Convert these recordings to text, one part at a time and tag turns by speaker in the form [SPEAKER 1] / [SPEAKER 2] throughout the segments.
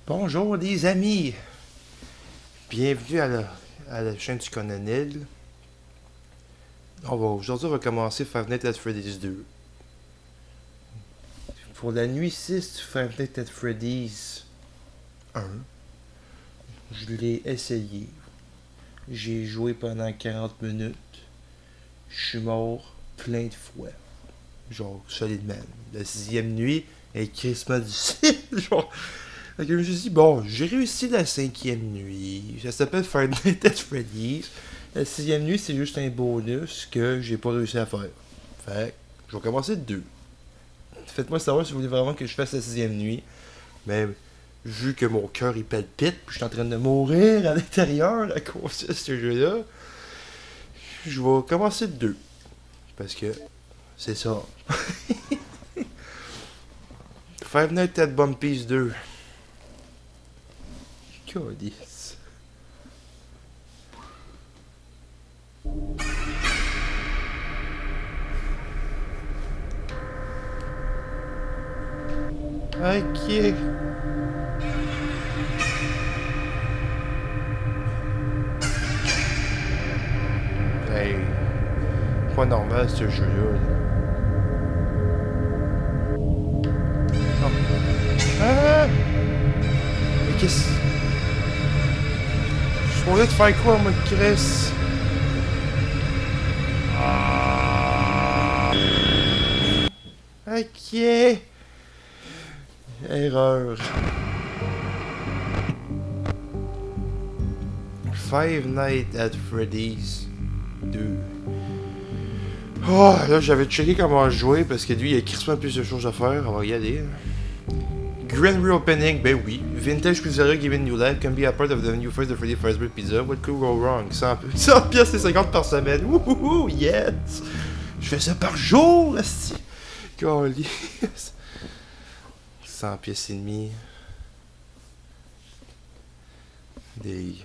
[SPEAKER 1] Bonjour les amis, bienvenue à la chaîne du Colonel. Aujourd'hui on va commencer Five Nights at Freddy's 2. Pour la nuit 6 du Five Nights at Freddy's 1, je l'ai essayé. J'ai joué pendant 40 minutes. Je suis mort plein de fois. Genre solidement. La 6e nuit est crissement difficile. Genre. Fait que je me suis dit, bon, j'ai réussi la 5e nuit. Ça s'appelle Five Nights at Freddy's. La 6e nuit, c'est juste un bonus que j'ai pas réussi à faire. Fait que je vais commencer de 2. Faites-moi savoir si vous voulez vraiment que je fasse la 6e nuit. Mais vu que mon cœur il palpite, puis je suis en train de mourir à l'intérieur à cause de ce jeu-là, je vais commencer de 2. Parce que c'est ça. Five Nights at Bumpy's 2. Calice. Ok. Hey. Pas normal ce jeu-là. Oh. Ah! Mais qu'est-ce... Je suis de faire quoi, moi, Chris? Ok. Erreur. Five Nights at Freddy's 2. Oh, là, j'avais checké comment jouer parce que lui, il y a crissement plus de choses à faire. On va y aller. Grand Reopening, ben oui. Vintage Pizzeria Giving New Life can be a part of the new first of Freddy Fazbear Pizza. What could go wrong? 100 pièces et 50 par semaine. Wouhouhou, yes! Je fais ça par jour, esti. Calice. 100 pièces et demie. Des...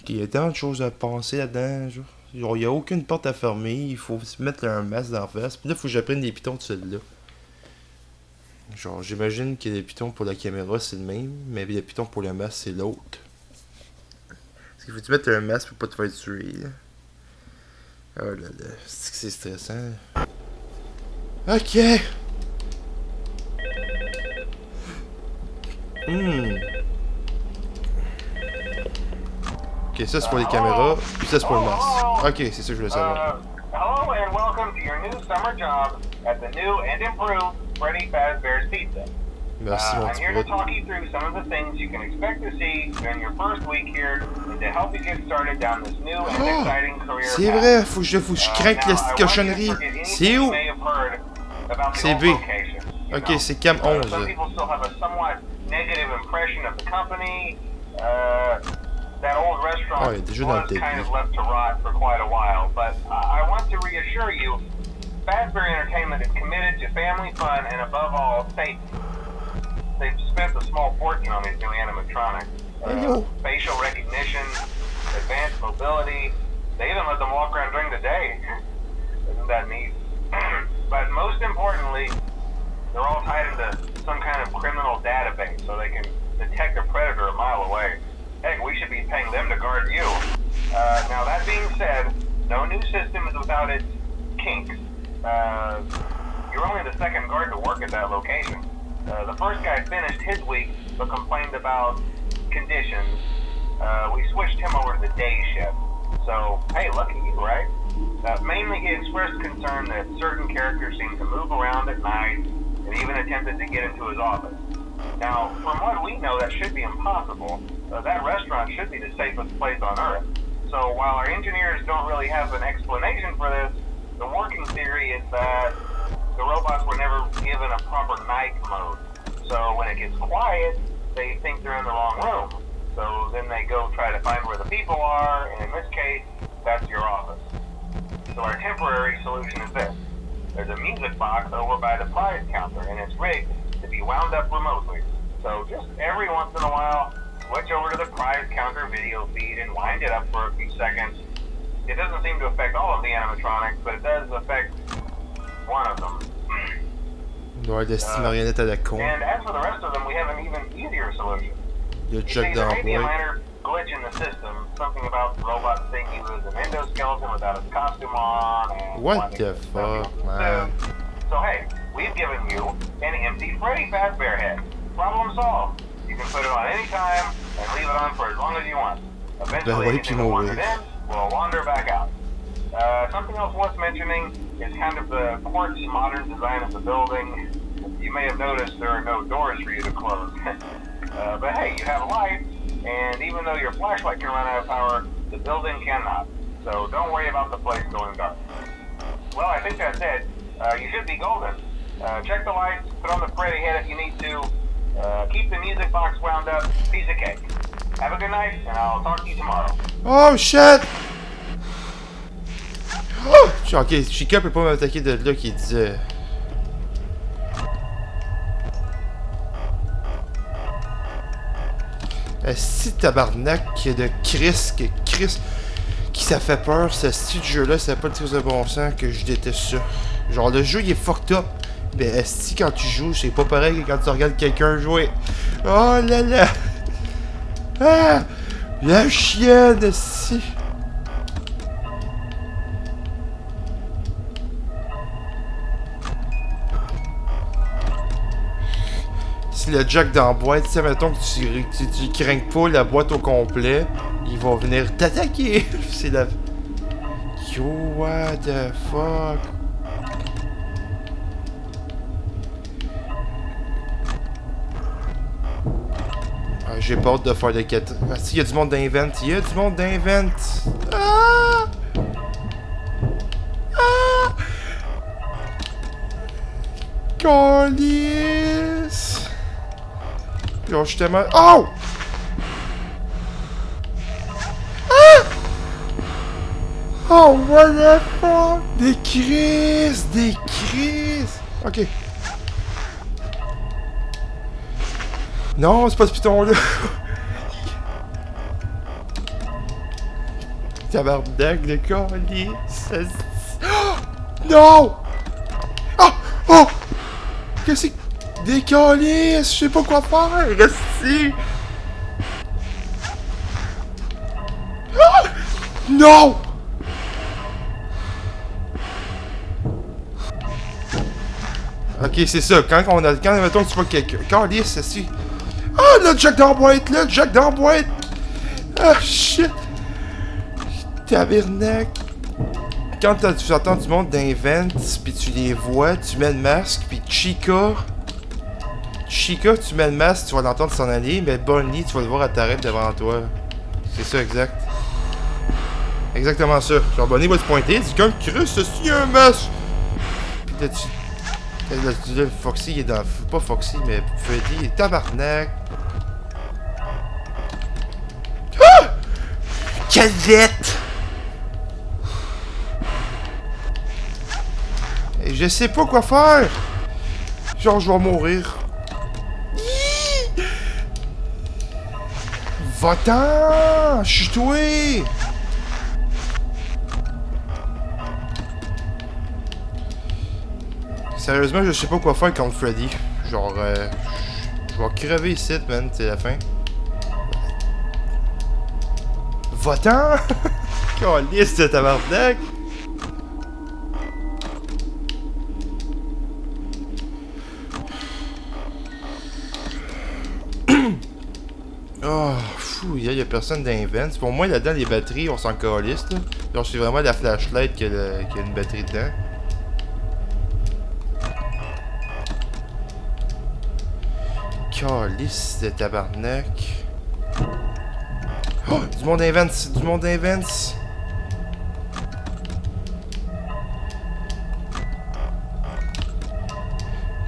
[SPEAKER 1] Il y a tant de choses à penser là-dedans, genre. Il n'y a aucune porte à fermer, il faut se mettre un masque d'en face. Puis là, il faut que j'apprenne des pitons de celui-là. Genre, j'imagine que les pitons pour la caméra, c'est le même, mais les pitons pour le masque, c'est l'autre. Parce qu'il faut que tu mettes un masque pour pas te faire tuer. Oh là là, c'est stressant. Ok! Ok, ça c'est pour les caméras, puis ça c'est pour le masque. Ok, c'est ça que je voulais savoir.
[SPEAKER 2] Hello and welcome to your new summer job at the new and improved Freddy Fazbear's Pizza.
[SPEAKER 1] Merci mon
[SPEAKER 2] I'm
[SPEAKER 1] petit
[SPEAKER 2] here to
[SPEAKER 1] pote.
[SPEAKER 2] talk you through some of the things you can expect to see during your first week here and to help you get started down this new and exciting career path.
[SPEAKER 1] C'est vrai, faut que je craque la petite cochonnerie. C'est où? C'est B. Ok, c'est Cam 11.
[SPEAKER 2] Some people still have a somewhat negative impression of the company. That old restaurant was kind of left to rot for quite a while, but I want to reassure you, Fazbear Entertainment is committed to family fun and above all, safety. They've spent a small fortune on these new animatronics. Facial recognition, advanced mobility, they even let them walk around during the day. Isn't that neat? But most importantly, they're all tied into some kind of criminal database so they can detect a predator a mile away. Heck, we should be paying them to guard you. Now that being said, no new system is without its kinks. You're only the second guard to work at that location. The first guy finished his week but complained about conditions. We switched him over to the day shift. So, hey, lucky you, right? Mainly he expressed concern that certain characters seem to move around at night and even attempted to get into his office. Now, from what we know, that should be impossible. That restaurant should be the safest place on Earth. So while our engineers don't really have an explanation for this, the working theory is that the robots were never given a proper night mode. So when it gets quiet, they think they're in the wrong room. So then they go try to find where the people are, and in this case, that's your office. So our temporary solution is this. There's a music box over by the prize counter, and it's rigged to be wound up remotely. So just every once in a while, switch over to the prize counter video feed and wind it up for a few seconds. It doesn't seem to affect all of the animatronics, but it does affect one of them.
[SPEAKER 1] Ouais, des petites marionnettes à la con.
[SPEAKER 2] And as for the rest of them, we have an even easier solution.
[SPEAKER 1] Le Jack d'Amboy.
[SPEAKER 2] Glitch in the system, something about the robot thinking he was an endoskeleton without his costume on, and
[SPEAKER 1] what the fuck, man?
[SPEAKER 2] So hey, we've given you an empty Freddy Fazbear head. Problem solved. You can put it on any time and leave it on for as long as you want. Eventually, anything that wanders in will wander back out. Something else worth mentioning is kind of the quirky modern design of the building. You may have noticed there are no doors for you to close. But hey, you have a light. And even though your flashlight can run out of power, the building cannot. So don't worry about the place going dark. Well, I think that's it. You should be golden. Check the lights, put on the Freddy head if you need to. Keep the music box wound up. Piece of cake. Have a good night, and I'll talk to you tomorrow.
[SPEAKER 1] Oh shit! Oh! Ok, Chica peut pas m'attaquer de là qui disait. Si tabarnak de Chris, qui ça fait peur, ce style de jeu-là, c'est pas le truc de bon sens que je déteste ça. Genre le jeu il est fucked up. Mais si quand tu joues, c'est pas pareil que quand tu regardes quelqu'un jouer. Oh là là! Ah! La chienne, si! Le Jack dans la boîte, tu sais, mettons que tu crains pas la boîte au complet, il va venir t'attaquer. C'est la... Yo, what the fuck? Ah, j'ai pas hâte de faire des quêtes. Ah, si, il y a du monde d'invent. Il y a du monde d'invent. Ah! Ah! Calice! Genre, je suis tellement... Oh! Ah! Oh, what the fuck? Des crises! Des crises! Ok. Non, c'est pas ce piton-là. Tabarnak de calice. Oh! Non! Oh! Oh! Qu'est-ce que... Des calices, je sais pas quoi faire, reste ici. Ah! Non! Ok, c'est ça, quand mettons que tu vois quelqu'un, calice, ici. Ah, le Jack dans la boîte, le Jack dans la boîte. Ah, shit. Tabernacle. Quand tu entends du monde d'invent, puis tu les vois, tu mets le masque, puis Chica, tu mets le masque, tu vas l'entendre s'en aller, mais Bonnie, tu vas le voir à ta rêve devant toi. C'est ça, exact. Exactement ça. Genre, Bonnie va se pointer, dit comme Chris, ceci un masque. Puis là, Foxy, il est dans. Pas Foxy, mais Freddy, il est tabarnak. Ah! Calvette! Et je sais pas quoi faire. Genre, je vais mourir. Va-t'en! Je suis tué! Sérieusement, je sais pas quoi faire contre Freddy. Genre, je vais crever ici, man, c'est la fin. Va-t'en! Calisse de tabarnak! Oh, fou, il y a personne d'invent. Pour moi, là-dedans, les batteries, on s'en calisse, là. Genre, c'est vraiment la flashlight qui a une batterie dedans. Calisse de tabarnak. Oh, du monde invent, du monde invent.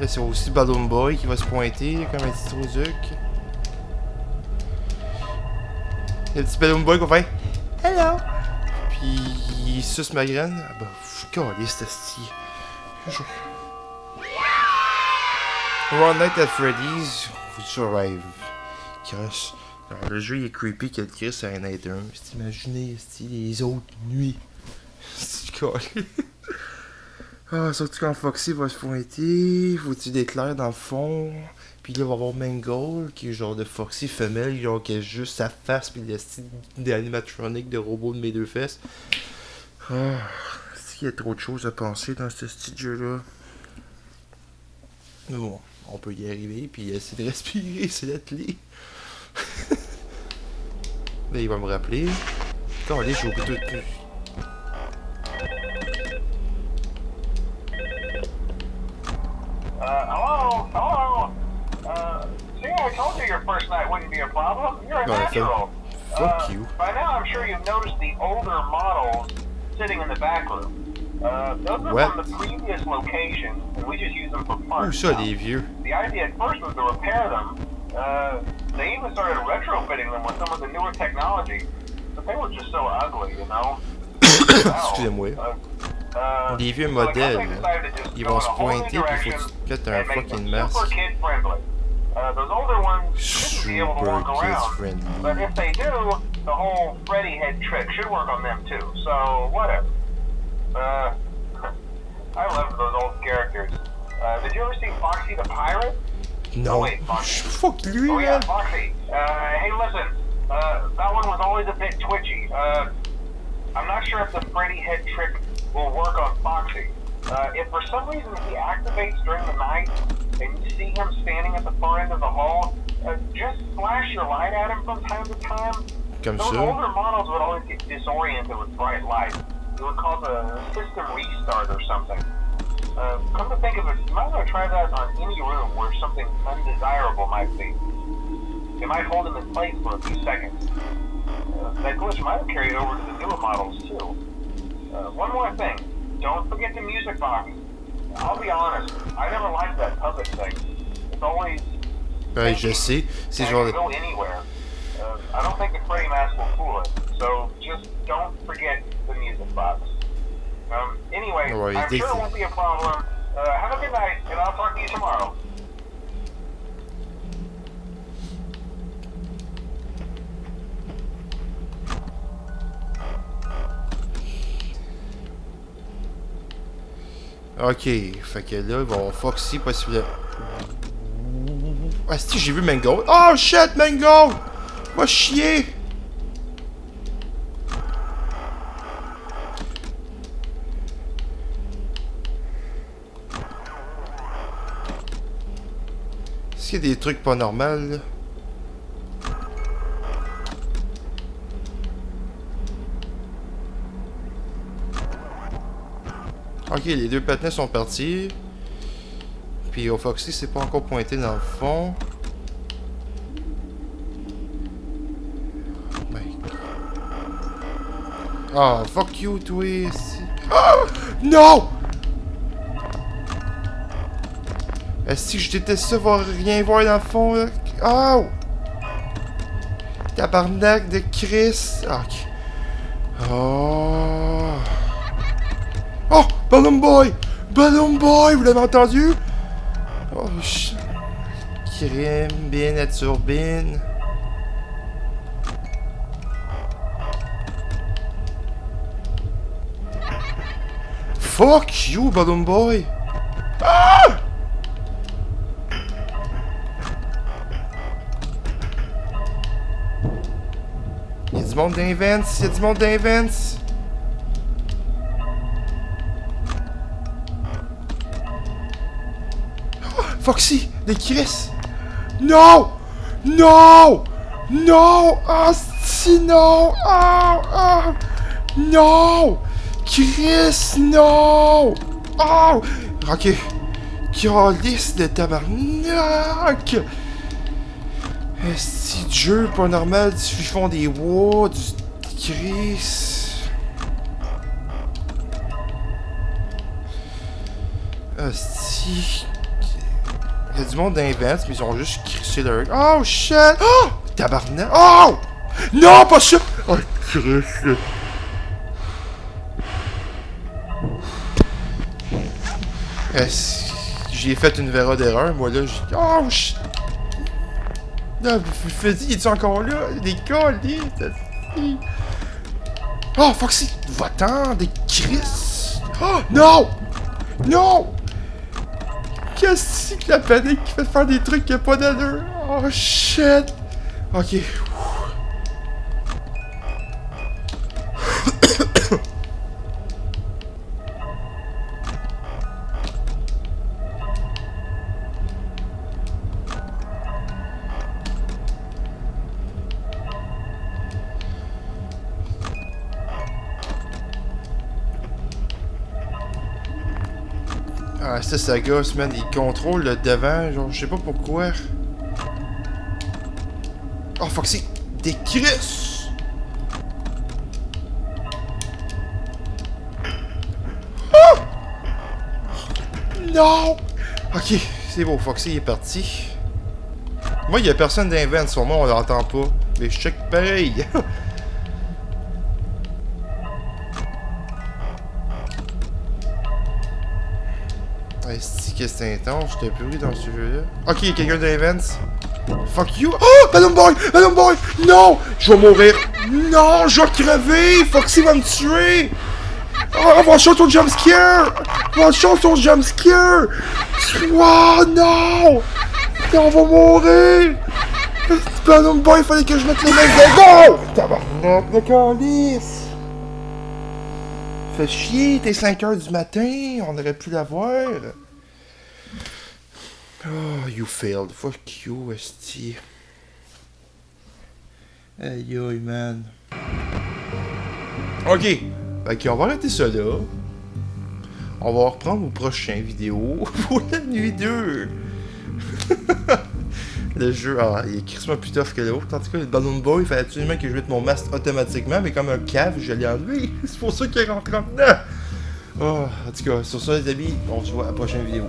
[SPEAKER 1] Là, c'est aussi Balloon Boy qui va se pointer comme un petit trouzuc. Le petit Balloon Boy qui va faire hello. Puis il suce ma graine. Ah bah, calisse de style. One Night at Freddy's, vous survive. Chris. Alors, le jeu il est creepy que Chris a un être un. Imaginez les autres nuits. C'est calé. Ah, surtout quand Foxy va se pointer, faut-tu d'éclair dans le fond. Puis là, il va y avoir Mangle, qui est genre de Foxy femelle, genre qui a juste sa face, puis le style d'animatronique de robot de mes deux fesses. Ah, est-ce qu'il y a trop de choses à penser dans ce style jeu-là? Mais bon, on peut y arriver, puis essayer de respirer, c'est la clé. Là, il va me rappeler. Quand allez, je joue tout.
[SPEAKER 2] Hello? See, I told you your first night wouldn't be a problem. You're a natural.
[SPEAKER 1] Fuck you.
[SPEAKER 2] By now, I'm sure you've noticed the older models sitting in the back room. Those are from the previous location, and we just use them for parts.
[SPEAKER 1] Où ça, les vieux?
[SPEAKER 2] The idea at first was to repair them. They even started retrofitting them with some of the newer technology, but they were just so ugly, you know?
[SPEAKER 1] Excusez-moi. Les vieux modèles, ils vont se pointer puis faut que tu te mettes un fucking masque.
[SPEAKER 2] Those older ones shouldn't be able to walk
[SPEAKER 1] Super
[SPEAKER 2] around,
[SPEAKER 1] kid-friendly.
[SPEAKER 2] but if they do, the whole Freddy head trick should work on them too, so whatever. I loved those old characters. Did you ever see Foxy the Pirate?
[SPEAKER 1] No.
[SPEAKER 2] Oh, wait, Foxy.
[SPEAKER 1] Fuck lui,
[SPEAKER 2] Oh yeah,
[SPEAKER 1] man.
[SPEAKER 2] Foxy. Hey listen, that one was always a bit twitchy. I'm not sure if the Freddy head trick will work on Foxy. If for some reason he activates during the night and you see him standing at the far end of the hall, just flash your light at him from time to time.
[SPEAKER 1] Comme
[SPEAKER 2] Those
[SPEAKER 1] ça.
[SPEAKER 2] older models would always get disoriented with bright light. It would cause a system restart or something. Come to think of it, you might want to try that on any room where something undesirable might be. It might hold him in place for a few seconds. That glitch might have carried over to the newer models too. One more thing, don't forget the music box. I'll be honest, I never liked that puppet thing. It's always...
[SPEAKER 1] Ouais, je sais. C'est genre...
[SPEAKER 2] go anywhere. I don't think the Freddy mask will fool it, so just don't forget the music box. Anyway,
[SPEAKER 1] Ouais,
[SPEAKER 2] I'm sure it won't be a problem. Have a good night, and I'll talk to you tomorrow.
[SPEAKER 1] Ok, fait que là, il va y avoir Foxy possible. Ah, si, j'ai vu Mango. Oh shit, Mango! Va chier! Est-ce qu'il y a des trucs pas normaux, là? Ok, les deux patinets sont partis. Puis au Foxy, c'est pas encore pointé dans le fond. Ah, oh, fuck you, toi. Oh! Non! Est-ce que je déteste ça, va rien voir dans le fond, là? Oh! Tabarnak de Chris. Ok. Oh! Oh! Balloon Boy! Balloon Boy! Vous l'avez entendu? Oh, crème, bin, à turbine. Fuck you, Balloon Boy! Ah! Y'a du monde dans Vents, y'a du monde dans Vents. Foxy, des Chris! Non! Non! Non! Ah, si, non! Ah! Ah! Non! Chris, non! Oh! Ok. Calice de tabarnak! Esti de jeu pas normal, du fifon des bois, du Chris. Esti. Il y a du monde d'invents, mais ils ont juste crissé leur... Oh shit! Oh! Tabarnak! Oh! Non, pas ça! Oh, Chris! J'ai fait une vera d'erreur, moi là, j'ai... Oh shit! Là, Freddy, il est-tu encore là? Des colis! Oh, Foxy! Va-t'en, des Chris! Oh, non! Non! Qu'est-ce que la panique qui fait faire des trucs qui n'ont pas d'allure? Oh shit! Ok. Ah, ça gosse, man. Il contrôle le devant, genre, je sais pas pourquoi. Oh, fuck, c'est des crisses! Ah! Non! Ok, c'est bon, Foxy il est parti. Moi, il y a personne d'invent sur moi, on l'entend pas. Mais je check pareil. Est-ce que c'est intense? J'étais pris dans ce jeu-là. Ok, il y a quelqu'un d'Events. Fuck you! Oh! Ballon Boy! Ballon Boy! Non! Je vais mourir! Non! Je vais crever! Foxy va me tuer! Oh! Watch out ton jumpscare! Watch out ton jumpscare! Oh non! On va mourir! Ballon Boy, il fallait que je mette les mains dedans! Tabarnak de calice! Fait chier, t'es 5h du matin, on aurait pu l'avoir. Oh, you failed. Fuck you, esti. Aïe aïe, man. Ok. Ok, on va arrêter ça là. On va reprendre aux prochaines vidéos pour la nuit 2. Le jeu, il est crissement plus tough que l'autre. En tout cas, le Ballon Boy, il fallait absolument que je mette mon masque automatiquement, mais comme un cave, je l'ai enlevé. C'est pour ça qu'il est rentré en dedans. Oh, en tout cas, sur ça, les amis, on se voit à la prochaine vidéo.